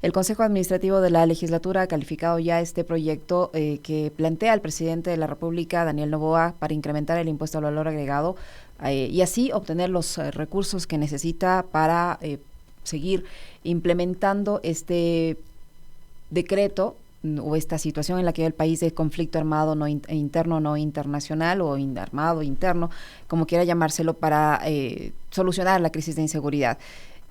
El Consejo Administrativo de la Legislatura ha calificado ya este proyecto que plantea el presidente de la República, Daniel Noboa, para incrementar el impuesto al valor agregado y así obtener los recursos que necesita para seguir implementando este decreto o esta situación en la que el país de conflicto armado no interno, no internacional, o armado interno, como quiera llamárselo, para solucionar la crisis de inseguridad.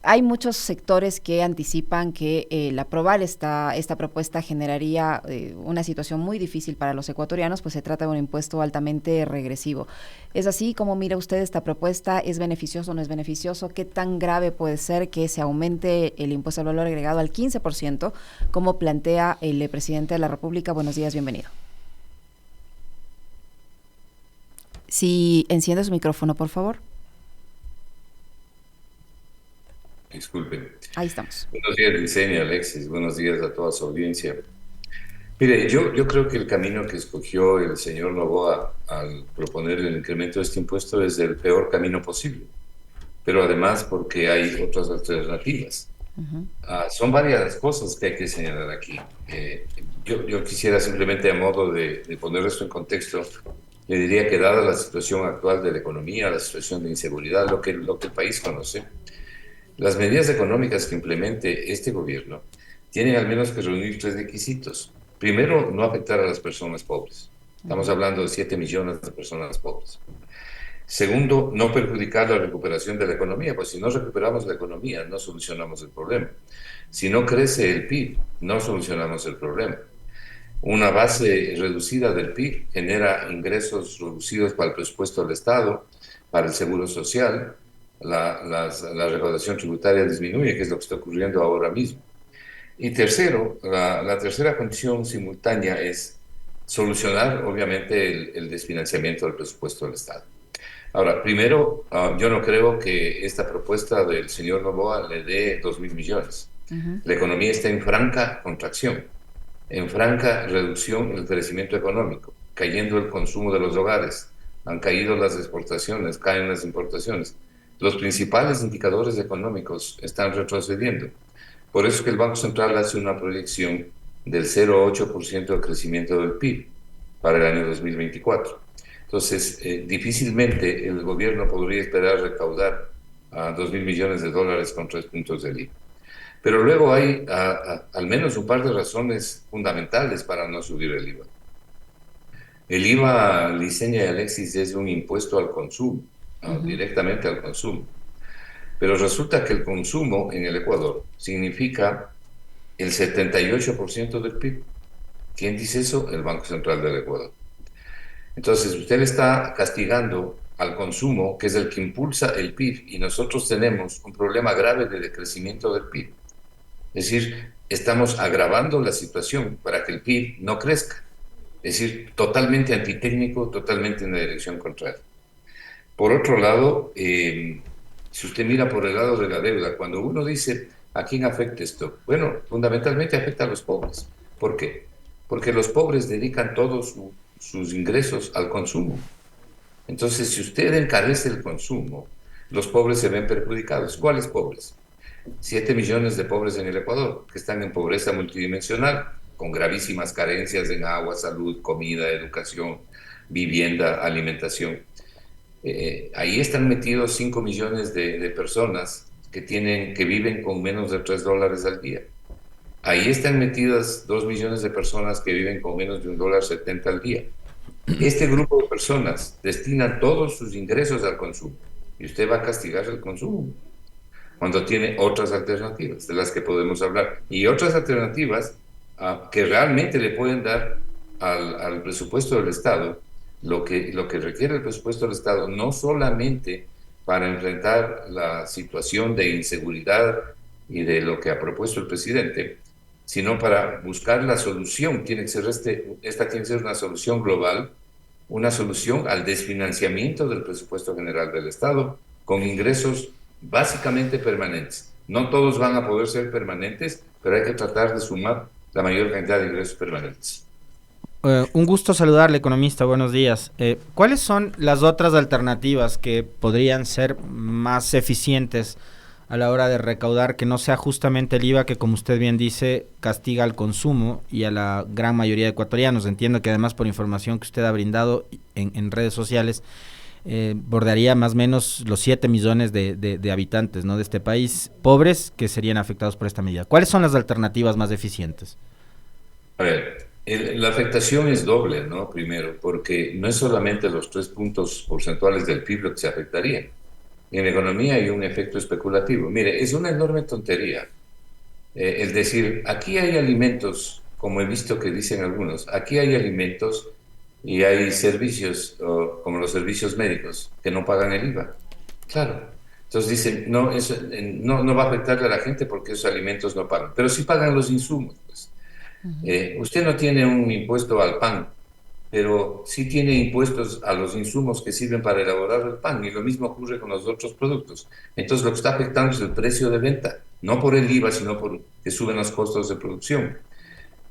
Hay muchos sectores que anticipan que el aprobar esta propuesta generaría una situación muy difícil para los ecuatorianos, pues se trata de un impuesto altamente regresivo. ¿Es así como mira usted esta propuesta? ¿Es beneficioso o no es beneficioso? ¿Qué tan grave puede ser que se aumente el impuesto al valor agregado al 15%, como plantea el presidente de la República? Buenos días, bienvenido. Si enciende su micrófono, por favor. Disculpen. Ahí estamos. Buenos días, Licenia, Alexis. Buenos días a toda su audiencia. Mire, yo creo que el camino que escogió el señor Noboa al proponer el incremento de este impuesto es el peor camino posible, pero además porque hay otras alternativas. Son varias las cosas que hay que señalar aquí. Yo quisiera simplemente, a modo de poner esto en contexto, le diría que dada la situación actual de la economía, la situación de inseguridad, lo que el país conoce, las medidas económicas que implemente este gobierno tienen al menos que reunir tres requisitos. Primero, no afectar a las personas pobres. Estamos hablando de 7 millones de personas pobres. Segundo, no perjudicar la recuperación de la economía, pues si no recuperamos la economía, no solucionamos el problema. Si no crece el PIB, no solucionamos el problema. Una base reducida del PIB genera ingresos reducidos para el presupuesto del Estado, para el seguro social, la recaudación tributaria disminuye, que es lo que está ocurriendo ahora mismo. Y tercero, la tercera condición simultánea es solucionar, obviamente, el desfinanciamiento del presupuesto del Estado. Ahora, primero, yo no creo que esta propuesta del señor Noboa le dé 2.000 millones. La economía está en franca contracción, en franca reducción del crecimiento económico, cayendo el consumo de los hogares, han caído las exportaciones, caen las importaciones. Los principales indicadores económicos están retrocediendo. Por eso es que el Banco Central hace una proyección del 0,8% de crecimiento del PIB para el año 2024. Entonces, difícilmente el gobierno podría esperar recaudar a 2.000 millones de dólares con 3 puntos del IVA. Pero luego hay al menos un par de razones fundamentales para no subir el IVA. El IVA, Licenia y Alexis, es un impuesto al consumo, directamente al consumo. Pero resulta que el consumo en el Ecuador significa el 78% del PIB. ¿Quién dice eso? El Banco Central del Ecuador. Entonces, usted le está castigando al consumo, que es el que impulsa el PIB, y nosotros tenemos un problema grave de decrecimiento del PIB. Es decir, estamos agravando la situación para que el PIB no crezca. Es decir, totalmente antitécnico, totalmente en la dirección contraria. Por otro lado, si usted mira por el lado de la deuda, cuando uno dice, ¿a quién afecta esto? Bueno, fundamentalmente afecta a los pobres. ¿Por qué? Porque los pobres dedican todos sus ingresos al consumo. Entonces, si usted encarece el consumo, los pobres se ven perjudicados. ¿Cuáles pobres? 7 millones de pobres en el Ecuador, que están en pobreza multidimensional, con gravísimas carencias en agua, salud, comida, educación, vivienda, alimentación. Ahí están metidos 5 millones de personas que viven con menos de $3 al día. Ahí están metidas 2 millones de personas que viven con menos de $1.70 al día. Este grupo de personas destinan todos sus ingresos al consumo y usted va a castigar el consumo cuando tiene otras alternativas de las que podemos hablar y otras alternativas que realmente le pueden dar al presupuesto del Estado lo que requiere el presupuesto del Estado, no solamente para enfrentar la situación de inseguridad y de lo que ha propuesto el presidente, sino para buscar la solución. Esta tiene que ser una solución global, una solución al desfinanciamiento del presupuesto general del Estado con ingresos básicamente permanentes. No todos van a poder ser permanentes, pero hay que tratar de sumar la mayor cantidad de ingresos permanentes. Un gusto saludarle, economista. Buenos días. ¿Cuáles son las otras alternativas que podrían ser más eficientes a la hora de recaudar, que no sea justamente el IVA que, como usted bien dice, castiga al consumo y a la gran mayoría de ecuatorianos? Entiendo que además, por información que usted ha brindado en redes sociales, bordearía más o menos los 7 millones de habitantes, ¿no?, de este país, pobres, que serían afectados por esta medida. ¿Cuáles son las alternativas más eficientes? A ver, la afectación es doble, ¿no? Primero, porque no es solamente los 3 puntos porcentuales del PIB lo que se afectarían. En la economía hay un efecto especulativo. Mire, es una enorme tontería el decir, aquí hay alimentos, como he visto que dicen algunos, aquí hay alimentos y hay servicios, como los servicios médicos, que no pagan el IVA. Claro. Entonces dicen, no, eso, no va a afectarle a la gente porque esos alimentos no pagan, pero sí pagan los insumos, pues. Usted no tiene un impuesto al pan, pero sí tiene impuestos a los insumos que sirven para elaborar el pan, y lo mismo ocurre con los otros productos. Entonces lo que está afectando es el precio de venta, no por el IVA, sino por que suben los costos de producción.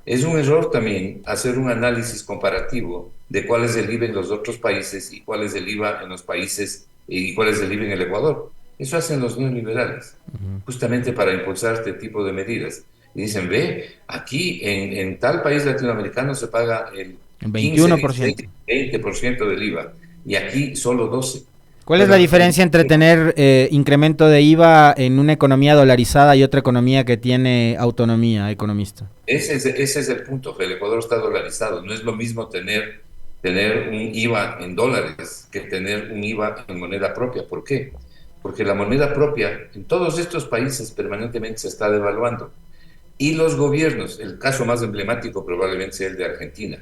Es un error también hacer un análisis comparativo de cuál es el IVA en los otros países y cuál es el IVA en los países y cuál es el IVA en el Ecuador. Eso hacen los neoliberales, justamente para impulsar este tipo de medidas. Y dicen, ve, aquí en tal país latinoamericano se paga el El 15, 21%. 16, 20% del IVA y aquí solo 12%. ¿Cuál es Bueno, la diferencia entre tener incremento de IVA en una economía dolarizada y otra economía que tiene autonomía, economista? ese es el punto, que el Ecuador está dolarizado. No es lo mismo tener un IVA en dólares que tener un IVA en moneda propia. ¿Por qué? Porque la moneda propia en todos estos países permanentemente se está devaluando. Y los gobiernos, el caso más emblemático probablemente sea el de Argentina,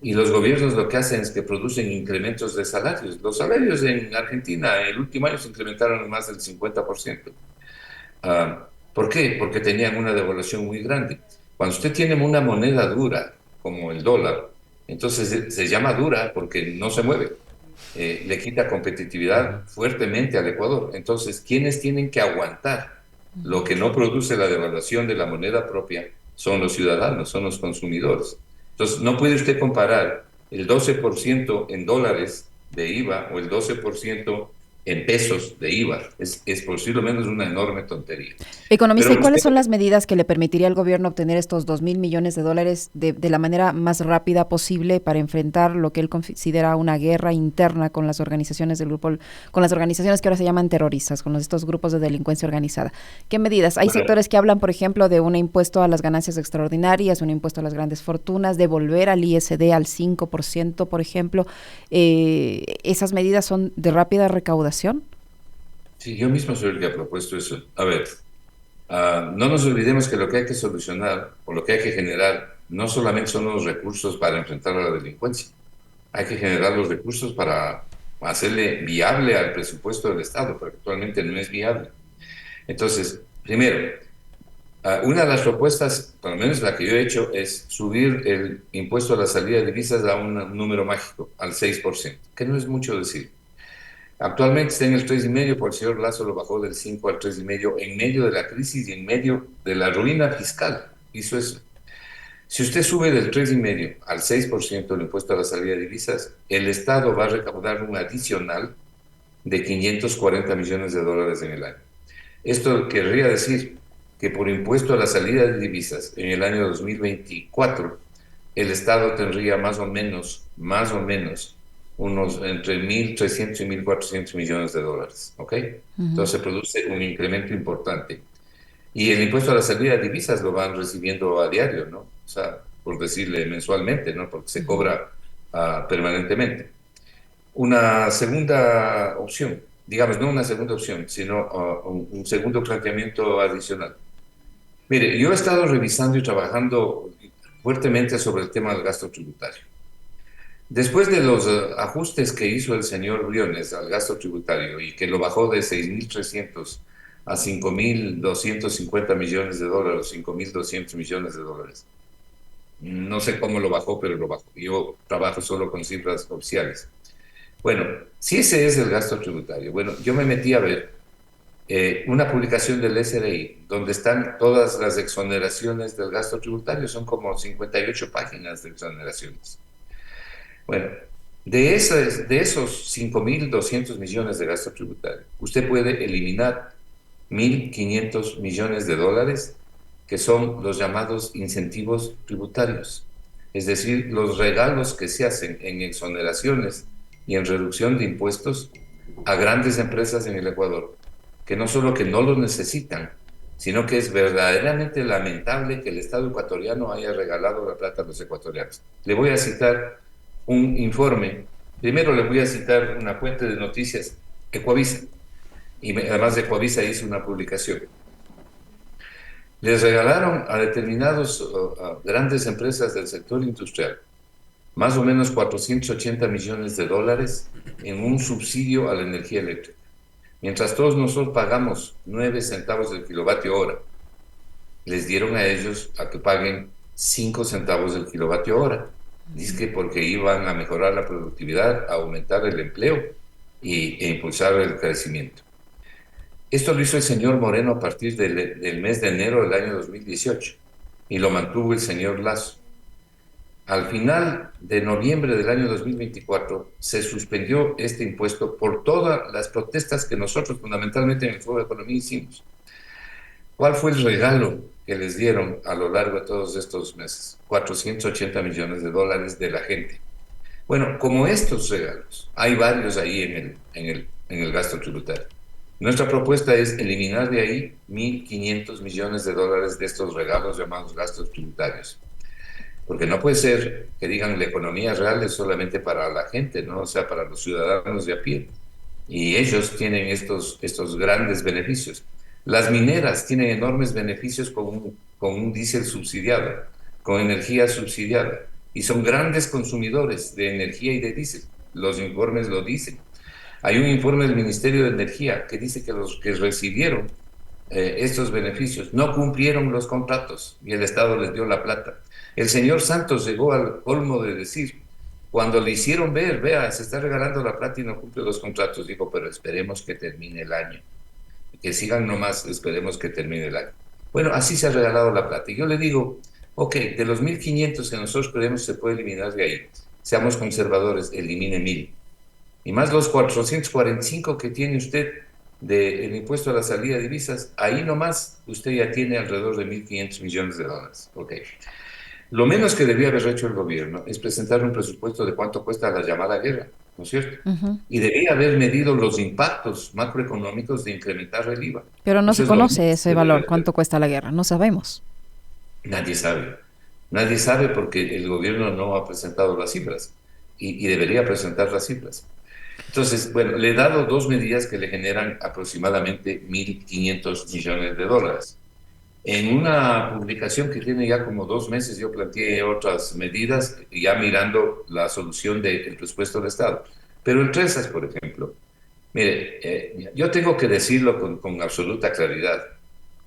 y los gobiernos lo que hacen es que producen incrementos de salarios. Los salarios en Argentina el último año se incrementaron en más del 50%. ¿Por qué? Porque tenían una devaluación muy grande. Cuando usted tiene una moneda dura, como el dólar, entonces se llama dura porque no se mueve. Le quita competitividad fuertemente al Ecuador. Entonces, ¿quiénes tienen que aguantar lo que no produce la devaluación de la moneda propia? Son los ciudadanos, son los consumidores. Entonces, no puede usted comparar el 12% en dólares de IVA o el 12% en pesos de IVA. Es posiblemente una enorme tontería. Economista, ¿y Pero cuáles usted, son las medidas que le permitiría al gobierno obtener estos 2.000 millones de dólares de la manera más rápida posible para enfrentar lo que él considera una guerra interna con las organizaciones del grupo, con las organizaciones que ahora se llaman terroristas, con estos grupos de delincuencia organizada? ¿Qué medidas? Hay bueno, sectores que hablan, por ejemplo, de un impuesto a las ganancias extraordinarias, un impuesto a las grandes fortunas, de volver al ISD al 5%, por ejemplo. ¿Esas medidas son de rápida recaudación? sí, yo mismo soy el que ha propuesto eso. A ver, no nos olvidemos que lo que hay que solucionar o lo que hay que generar no solamente son los recursos para enfrentar a la delincuencia, hay que generar los recursos para hacerle viable al presupuesto del Estado, porque actualmente no es viable. Entonces, primero, una de las propuestas, por lo menos la que yo he hecho, es subir el impuesto a la salida de divisas a un número mágico, al 6%, que no es mucho decir. Actualmente está en el 3,5%, por el señor Lazo lo bajó del 5 al 3,5% en medio de la crisis y en medio de la ruina fiscal. Hizo eso. Si usted sube del 3,5% al 6% el impuesto a la salida de divisas, el Estado va a recaudar un adicional de 540 millones de dólares en el año. Esto querría decir que por impuesto a la salida de divisas en el año 2024, el Estado tendría más o menos, unos entre 1.300 y 1.400 millones de dólares, ¿ok? Entonces se produce un incremento importante. Y el impuesto a la salida de divisas lo van recibiendo a diario, ¿no? O sea, por decirle mensualmente, ¿no? Porque se cobra permanentemente. Una segunda opción, digamos, no una segunda opción, sino un segundo planteamiento adicional. Mire, yo he estado revisando y trabajando fuertemente sobre el tema del gasto tributario. Después de los ajustes que hizo el señor Briones al gasto tributario y que lo bajó de 6.300 a 5.250 millones de dólares, 5.200 millones de dólares. No sé cómo lo bajó, pero lo bajó. Yo trabajo solo con cifras oficiales. Bueno, si ese es el gasto tributario, bueno, yo me metí a ver una publicación del SRI donde están todas las exoneraciones del gasto tributario, son como 58 páginas de exoneraciones. Bueno, de esos 5.200 millones de gasto tributario, usted puede eliminar $1.500 millones, que son los llamados incentivos tributarios, es decir, los regalos que se hacen en exoneraciones y en reducción de impuestos a grandes empresas en el Ecuador, que no solo que no los necesitan, sino que es verdaderamente lamentable que el Estado ecuatoriano haya regalado la plata a los ecuatorianos. Le voy a citar un informe. Primero le voy a citar una fuente de noticias, Ecuavisa, y además de Ecuavisa hizo una publicación. Les regalaron a determinados grandes empresas del sector industrial más o menos $480 millones en un subsidio a la energía eléctrica. Mientras todos nosotros pagamos 9 centavos del kilovatio hora, les dieron a ellos a que paguen 5 centavos del kilovatio hora. Dice que porque iban a mejorar la productividad, a aumentar el empleo e impulsar el crecimiento. Esto lo hizo el señor Moreno a partir del mes de enero del año 2018 y lo mantuvo el señor Lasso. Al final de noviembre del año 2024 se suspendió este impuesto por todas las protestas que nosotros fundamentalmente en el Foro de Economía hicimos. ¿Cuál fue el regalo que les dieron a lo largo de todos estos meses? $480 millones de la gente. Bueno, como estos regalos, hay varios ahí en el gasto tributario. Nuestra propuesta es eliminar de ahí $1.500 millones de estos regalos llamados gastos tributarios. Porque no puede ser que digan la economía real es solamente para la gente, ¿no? O sea, para los ciudadanos de a pie. Y ellos tienen estos grandes beneficios. Las mineras tienen enormes beneficios con un diésel subsidiado, con energía subsidiada. Y son grandes consumidores de energía y de diésel. Los informes lo dicen. Hay un informe del Ministerio de Energía que dice que los que recibieron estos beneficios no cumplieron los contratos y el Estado les dio la plata. El señor Santos llegó al colmo de decir, cuando le hicieron ver, vea, se está regalando la plata y no cumple los contratos, dijo, pero esperemos que termine el año. Que sigan nomás, esperemos que termine el año. Bueno, así se ha regalado la plata. Y yo le digo, ok, de los 1.500 que nosotros creemos se puede eliminar de ahí, seamos conservadores, elimine 1.000. Y más los 445 que tiene usted del impuesto a la salida de divisas, ahí nomás usted ya tiene alrededor de $1.500 millones. Okay. Lo menos que debía haber hecho el gobierno es presentar un presupuesto de cuánto cuesta la llamada guerra, ¿no es cierto? Y debía haber medido los impactos macroeconómicos de incrementar el IVA. Pero no se conoce ese valor, cuánto cuesta la guerra, no sabemos. Nadie sabe. Nadie sabe porque el gobierno no ha presentado las cifras y debería presentar las cifras. Entonces, bueno, le he dado dos medidas que le generan aproximadamente $1.500 millones. En una publicación que tiene ya como 2 meses, yo planteé otras medidas, ya mirando la solución del presupuesto del Estado. Pero entre esas, por ejemplo, mire, yo tengo que decirlo con absoluta claridad.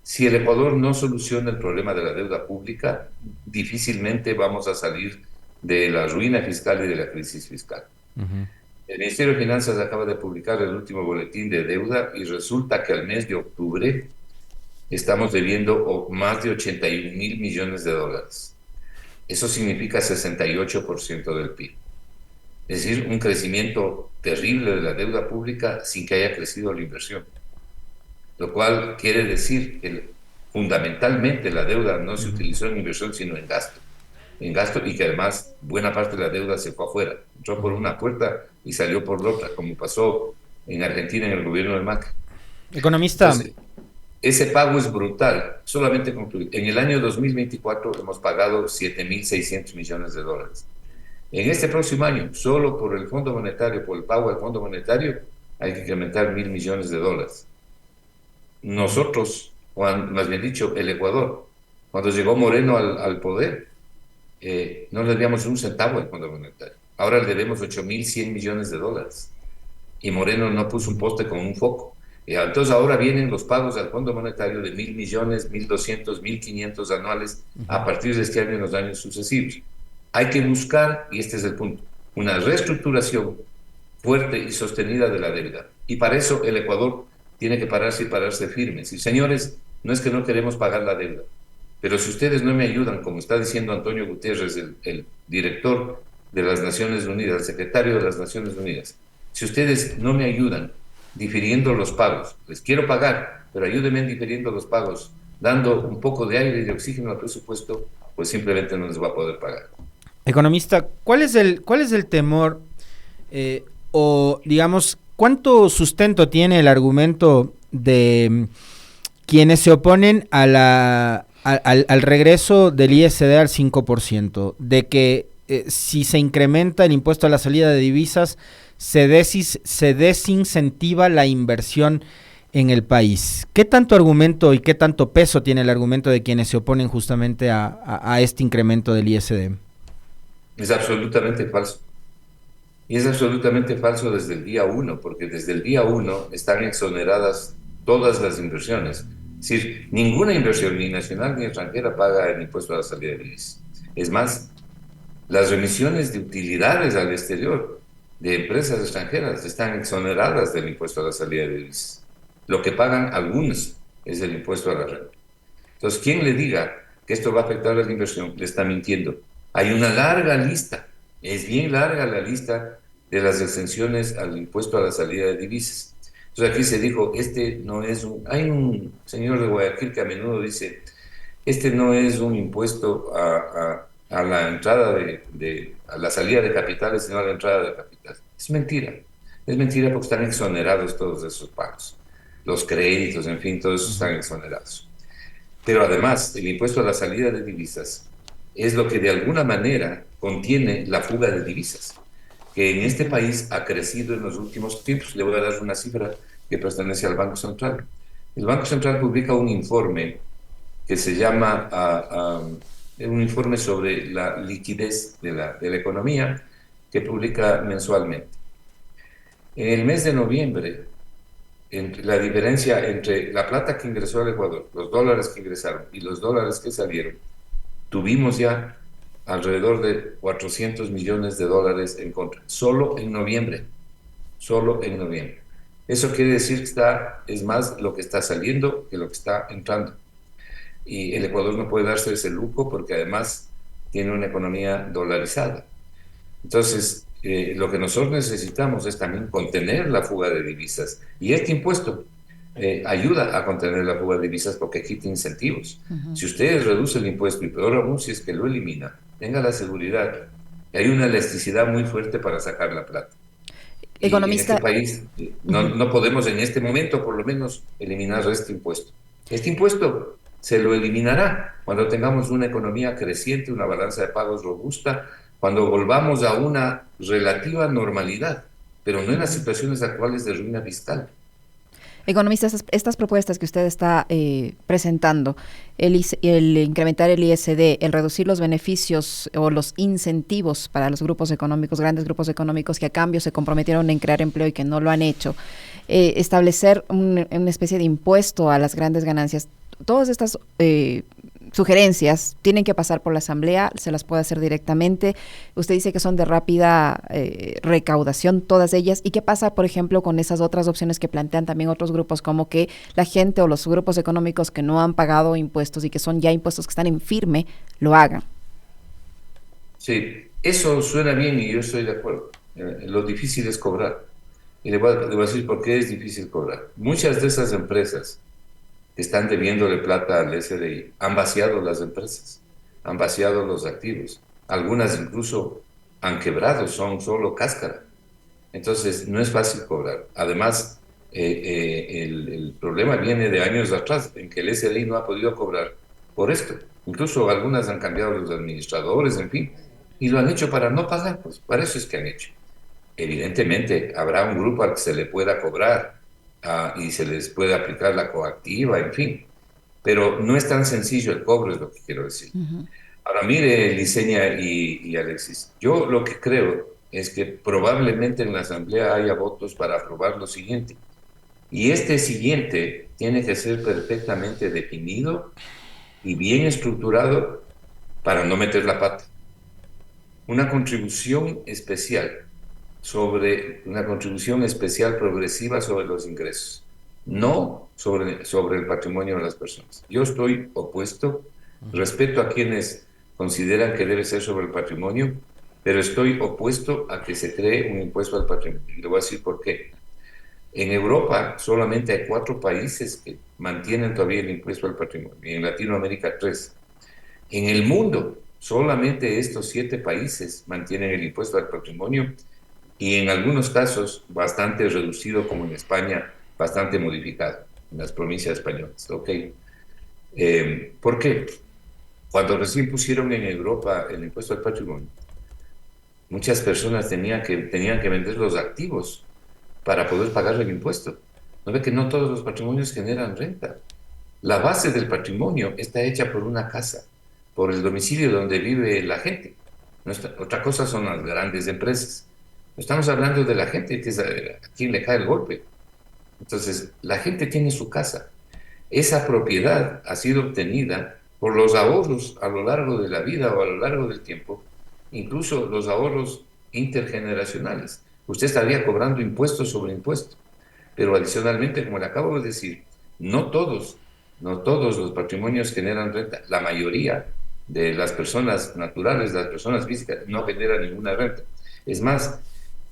Si el Ecuador no soluciona el problema de la deuda pública, difícilmente vamos a salir de la ruina fiscal y de la crisis fiscal. El Ministerio de Finanzas acaba de publicar el último boletín de deuda y resulta que al mes de octubre estamos debiendo más de $81.000 millones. Eso significa 68% del PIB. Es decir, un crecimiento terrible de la deuda pública sin que haya crecido la inversión. Lo cual quiere decir que fundamentalmente la deuda no se utilizó en inversión sino en gasto. Y que además buena parte de la deuda se fue afuera. Entró por una puerta y salió por la otra, como pasó en Argentina en el gobierno de Macri. Economista. Entonces, ese pago es brutal. Solamente concluir. En el año 2024 hemos pagado $7.600 millones. En este próximo año, solo por el Fondo Monetario, por el pago al Fondo Monetario, hay que incrementar $1.000 millones. Nosotros, más bien dicho, el Ecuador, cuando llegó Moreno al poder, no le debíamos un centavo al Fondo Monetario. Ahora le debemos $8.100 millones. Y Moreno no puso un poste con un foco. Entonces ahora vienen los pagos al Fondo Monetario de 1.000 millones, 1.200, 1.500 anuales a partir de este año en los años sucesivos. Hay que buscar, y este es el punto, una reestructuración fuerte y sostenida de la deuda. Y para eso el Ecuador tiene que pararse firmes. Y señores, no es que no queremos pagar la deuda, pero si ustedes no me ayudan, como está diciendo Antonio Guterres, el director de las Naciones Unidas, el secretario de las Naciones Unidas, si ustedes no me ayudan difiriendo los pagos, les quiero pagar, pero ayúdenme diferiendo los pagos, dando un poco de aire y de oxígeno al presupuesto, pues simplemente no les va a poder pagar. Economista, ¿cuál es el temor o digamos, cuánto sustento tiene el argumento de quienes se oponen al regreso del ISD al 5%, de que si se incrementa el impuesto a la salida de divisas, se desincentiva la inversión en el país? ¿Qué tanto argumento y qué tanto peso tiene el argumento de quienes se oponen justamente a este incremento del ISD? Es absolutamente falso. Y es absolutamente falso desde el día uno, porque desde el día uno están exoneradas todas las inversiones. Es decir, ninguna inversión, ni nacional ni extranjera, paga el impuesto a la salida de divisas. Es más, las remisiones de utilidades al exterior de empresas extranjeras están exoneradas del impuesto a la salida de divisas. Lo que pagan algunos es el impuesto a la renta. Entonces, quien le diga que esto va a afectar a la inversión, le está mintiendo. Hay una larga lista, es bien larga la lista de las exenciones al impuesto a la salida de divisas. Entonces aquí se dijo, hay un señor de Guayaquil que a menudo dice, este no es un impuesto a la entrada a la salida de capitales, sino a la entrada de capitales. Es mentira porque están exonerados todos esos pagos. Los créditos, en fin, todos esos están exonerados. Pero además, el impuesto a la salida de divisas es lo que de alguna manera contiene la fuga de divisas, que en este país ha crecido en los últimos tiempos. Le voy a dar una cifra que pertenece al Banco Central. El Banco Central publica un informe que se llama un informe sobre la liquidez de la economía, que publica mensualmente. En el mes de noviembre, la diferencia entre la plata que ingresó al Ecuador, los dólares que ingresaron y los dólares que salieron, tuvimos ya alrededor de 400 millones de dólares en contra, solo en noviembre. Eso quiere decir que es más lo que está saliendo que lo que está entrando. Y el Ecuador no puede darse ese lujo porque además tiene una economía dolarizada. Entonces, lo que nosotros necesitamos es también contener la fuga de divisas. Y este impuesto ayuda a contener la fuga de divisas porque quita incentivos. Uh-huh. Si ustedes reducen el impuesto, y peor aún si es que lo elimina, tenga la seguridad que hay una elasticidad muy fuerte para sacar la plata. Economista. Y en este país no podemos en este momento por lo menos eliminar este impuesto. Este impuesto se lo eliminará cuando tengamos una economía creciente, una balanza de pagos robusta, cuando volvamos a una relativa normalidad, pero no en las situaciones actuales de ruina fiscal. Economista, estas propuestas que usted está presentando, el incrementar el ISD, el reducir los beneficios o los incentivos para los grupos económicos, grandes grupos económicos que a cambio se comprometieron en crear empleo y que no lo han hecho, establecer una especie de impuesto a las grandes ganancias, todas estas sugerencias tienen que pasar por la Asamblea, se las puede hacer directamente. Usted dice que son de rápida recaudación todas ellas. ¿Y qué pasa, por ejemplo, con esas otras opciones que plantean también otros grupos, como que la gente o los grupos económicos que no han pagado impuestos y que son ya impuestos que están en firme, lo hagan? Sí, eso suena bien y yo estoy de acuerdo. Lo difícil es cobrar. Y le voy a decir por qué es difícil cobrar. Muchas de esas empresas que están debiéndole plata al SDI, han vaciado las empresas, han vaciado los activos, algunas incluso han quebrado, son solo cáscara. Entonces no es fácil cobrar. Además, el problema viene de años atrás, en que el SDI no ha podido cobrar por esto. Incluso algunas han cambiado los administradores, en fin, y lo han hecho para no pagar, pues para eso es que han hecho. Evidentemente habrá un grupo al que se le pueda cobrar, y se les puede aplicar la coactiva, en fin. Pero no es tan sencillo el cobro, es lo que quiero decir. Uh-huh. Ahora, mire, Liceña y Alexis, yo lo que creo es que probablemente en la Asamblea haya votos para aprobar lo siguiente. Y este siguiente tiene que ser perfectamente definido y bien estructurado para no meter la pata. Una contribución especial progresiva sobre los ingresos, no sobre el patrimonio de las personas. Yo estoy opuesto, respeto a quienes consideran que debe ser sobre el patrimonio, pero estoy opuesto a que se cree un impuesto al patrimonio. Y le voy a decir por qué. En Europa solamente hay 4 países que mantienen todavía el impuesto al patrimonio, y en Latinoamérica 3. En el mundo, solamente estos 7 países mantienen el impuesto al patrimonio, y en algunos casos bastante reducido, como en España, bastante modificado, en las provincias españolas. ¿Ok? ¿Por qué? Cuando recién pusieron en Europa el impuesto al patrimonio, muchas personas tenían que vender los activos para poder pagar el impuesto. ¿No ve que no todos los patrimonios generan renta? La base del patrimonio está hecha por una casa, por el domicilio donde vive la gente. Otra cosa son las grandes empresas. Estamos hablando de la gente, que es a quien le cae el golpe. Entonces, la gente tiene su casa. Esa propiedad ha sido obtenida por los ahorros a lo largo de la vida o a lo largo del tiempo, incluso los ahorros intergeneracionales. Usted estaría cobrando impuestos sobre impuestos, pero adicionalmente, como le acabo de decir, no todos, no todos los patrimonios generan renta. La mayoría de las personas naturales, las personas físicas, no generan ninguna renta. Es más,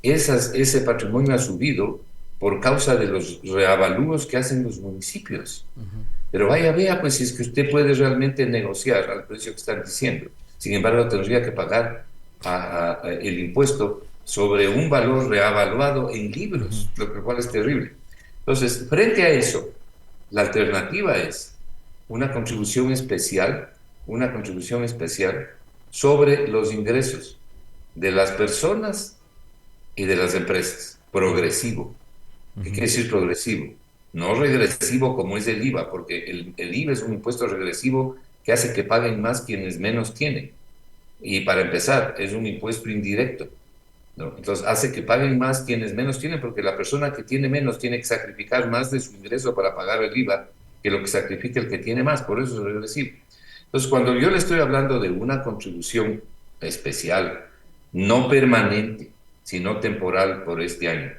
ese patrimonio ha subido por causa de los reavalúos que hacen los municipios. Pero vea, pues si es que usted puede realmente negociar al precio que están diciendo. Sin embargo, tendría que pagar el impuesto sobre un valor reavaluado en libros, lo cual es terrible. Entonces, frente a eso, la alternativa es una contribución especial sobre los ingresos de las personas y de las empresas, progresivo. ¿Qué quiere decir progresivo? No regresivo como es el IVA, porque el IVA es un impuesto regresivo que hace que paguen más quienes menos tienen. Y para empezar, es un impuesto indirecto, ¿no? Entonces hace que paguen más quienes menos tienen, porque la persona que tiene menos tiene que sacrificar más de su ingreso para pagar el IVA que lo que sacrifica el que tiene más, por eso es regresivo. Entonces, cuando yo le estoy hablando de una contribución especial, no permanente, sino temporal por este año,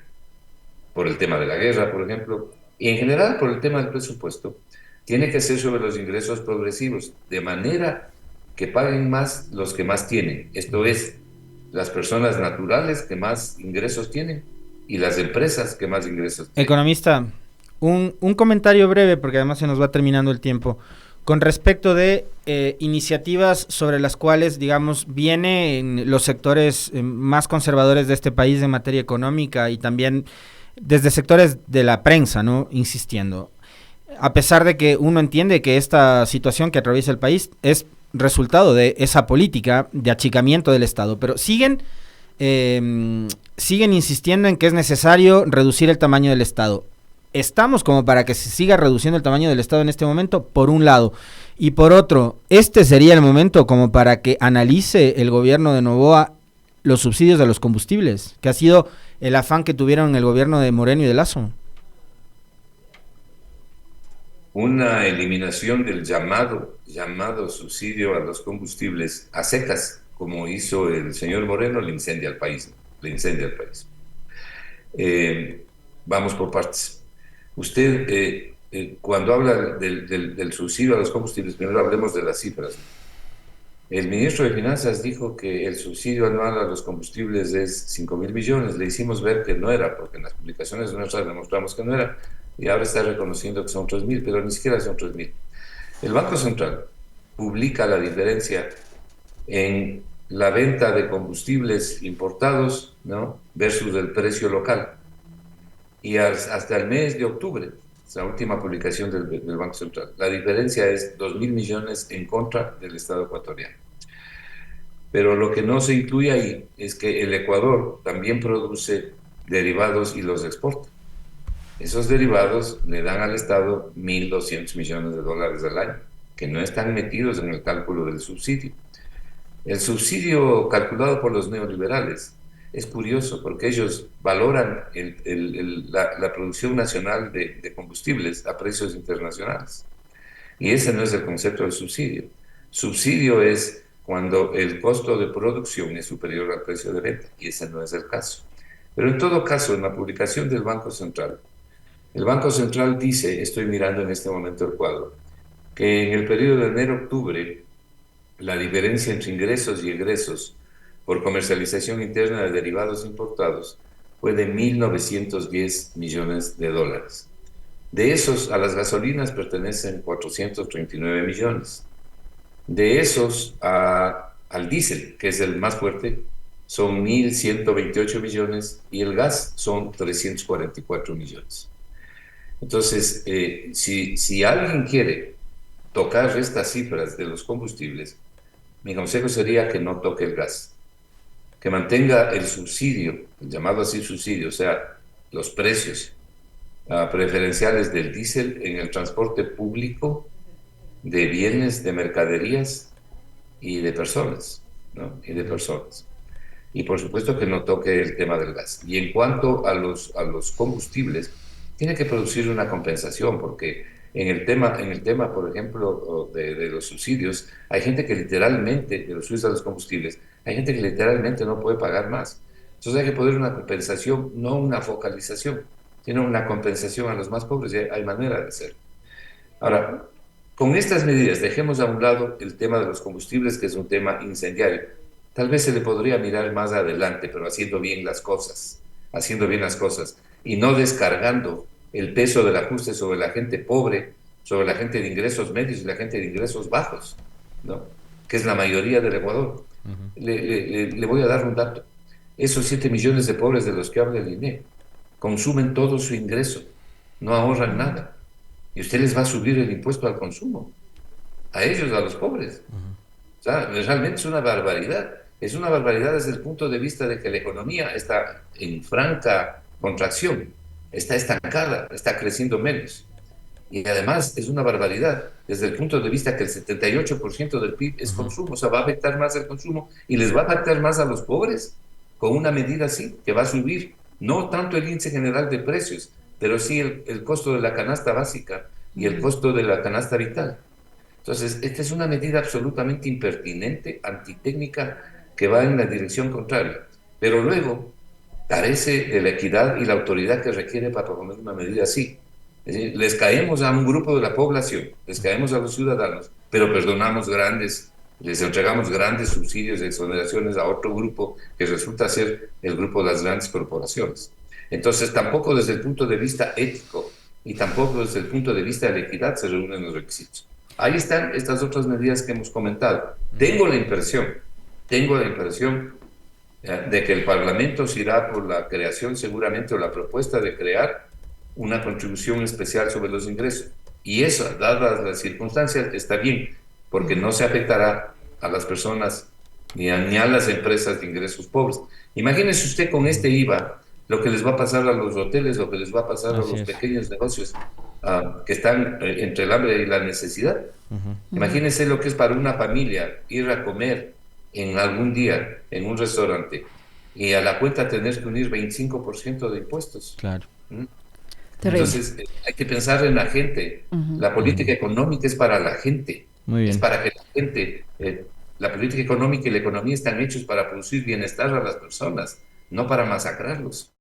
por el tema de la guerra, por ejemplo, y en general por el tema del presupuesto, tiene que ser sobre los ingresos progresivos, de manera que paguen más los que más tienen. Esto es, las personas naturales que más ingresos tienen y las empresas que más ingresos tienen. Economista, un comentario breve, porque además se nos va terminando el tiempo, con respecto de iniciativas sobre las cuales, digamos, vienen los sectores más conservadores de este país en materia económica y también desde sectores de la prensa, ¿no? Insistiendo. A pesar de que uno entiende que esta situación que atraviesa el país es resultado de esa política de achicamiento del Estado, pero siguen insistiendo en que es necesario reducir el tamaño del Estado. Estamos como para que se siga reduciendo el tamaño del Estado en este momento, por un lado, y por otro, este sería el momento como para que analice el gobierno de Noboa los subsidios de los combustibles, que ha sido el afán que tuvieron en el gobierno de Moreno y de Lasso. Una eliminación del llamado subsidio a los combustibles a secas, como hizo el señor Moreno, le incendia al país. Vamos por partes. Usted, cuando habla del subsidio a los combustibles, primero hablemos de las cifras. El ministro de Finanzas dijo que el subsidio anual a los combustibles es 5.000 millones. Le hicimos ver que no era, porque en las publicaciones nuestras demostramos que no era, y ahora está reconociendo que son 3.000, pero ni siquiera son 3.000. El Banco Central publica la diferencia en la venta de combustibles importados, ¿no?, versus el precio local. Y hasta el mes de octubre, la última publicación del Banco Central, la diferencia es 2.000 millones en contra del Estado ecuatoriano. Pero lo que no se incluye ahí es que el Ecuador también produce derivados y los exporta. Esos derivados le dan al Estado 1.200 millones de dólares al año, que no están metidos en el cálculo del subsidio. El subsidio calculado por los neoliberales es curioso porque ellos valoran la producción nacional de combustibles a precios internacionales. Y ese no es el concepto del subsidio. Subsidio es cuando el costo de producción es superior al precio de venta, y ese no es el caso. Pero en todo caso, en la publicación del Banco Central, el Banco Central dice, estoy mirando en este momento el cuadro, que en el periodo de enero-octubre, la diferencia entre ingresos y egresos por comercialización interna de derivados importados fue de 1.910 millones de dólares. De esos, a las gasolinas pertenecen 439 millones. De esos, al diésel, que es el más fuerte, son 1.128 millones y el gas son 344 millones. Entonces, si alguien quiere tocar estas cifras de los combustibles, mi consejo sería que no toque el gas, que mantenga el subsidio, el llamado así subsidio, o sea, los precios preferenciales del diésel en el transporte público de bienes, de mercaderías y de personas, ¿no? Y de personas. Y por supuesto que no toque el tema del gas. Y en cuanto a los combustibles, tiene que producir una compensación, porque en el tema, por ejemplo, de los subsidios, hay gente que literalmente, de los subsidios a los combustibles, hay gente que literalmente no puede pagar más. Entonces hay que poner una compensación, no una focalización, sino una compensación a los más pobres, y hay manera de hacerlo. Ahora, con estas medidas, dejemos a un lado el tema de los combustibles, que es un tema incendiario. Tal vez se le podría mirar más adelante, pero haciendo bien las cosas, y no descargando el peso del ajuste sobre la gente pobre, sobre la gente de ingresos medios y la gente de ingresos bajos, ¿no? Que es la mayoría del Ecuador. Le voy a dar un dato. Esos 7 millones de pobres de los que habla el INE consumen todo su ingreso, no ahorran nada. Y usted les va a subir el impuesto al consumo, a ellos, a los pobres. O sea, realmente es una barbaridad. Es una barbaridad desde el punto de vista de que la economía está en franca contracción, está estancada, está creciendo menos. Y además es una barbaridad desde el punto de vista que el 78% del PIB es consumo, o sea, va a afectar más el consumo y les va a afectar más a los pobres con una medida así, que va a subir no tanto el índice general de precios, pero sí el costo de la canasta básica y el costo de la canasta vital. Entonces, esta es una medida absolutamente impertinente, antitécnica, que va en la dirección contraria. Pero luego carece de la equidad y la autoridad que requiere para proponer una medida así. Es decir, les caemos a un grupo de la población, les caemos a los ciudadanos, pero les entregamos grandes subsidios y exoneraciones a otro grupo que resulta ser el grupo de las grandes corporaciones. Entonces, tampoco desde el punto de vista ético y tampoco desde el punto de vista de la equidad se reúnen los requisitos. Ahí están estas otras medidas que hemos comentado. Tengo la impresión de que el Parlamento se irá por la creación seguramente o la propuesta de crear una contribución especial sobre los ingresos. Y eso, dadas las circunstancias, está bien, porque no se afectará a las personas ni a las empresas de ingresos pobres. Imagínese usted con este IVA lo que les va a pasar a los hoteles, lo que les va a pasar a los pequeños negocios que están entre el hambre y la necesidad. Imagínense lo que es para una familia ir a comer en algún día en un restaurante y a la cuenta tener que unir 25% de impuestos. Claro. Entonces, hay que pensar en la gente. La política económica es para la gente. Muy bien. Es para que la gente, la política económica y la economía están hechos para producir bienestar a las personas, no para masacrarlos.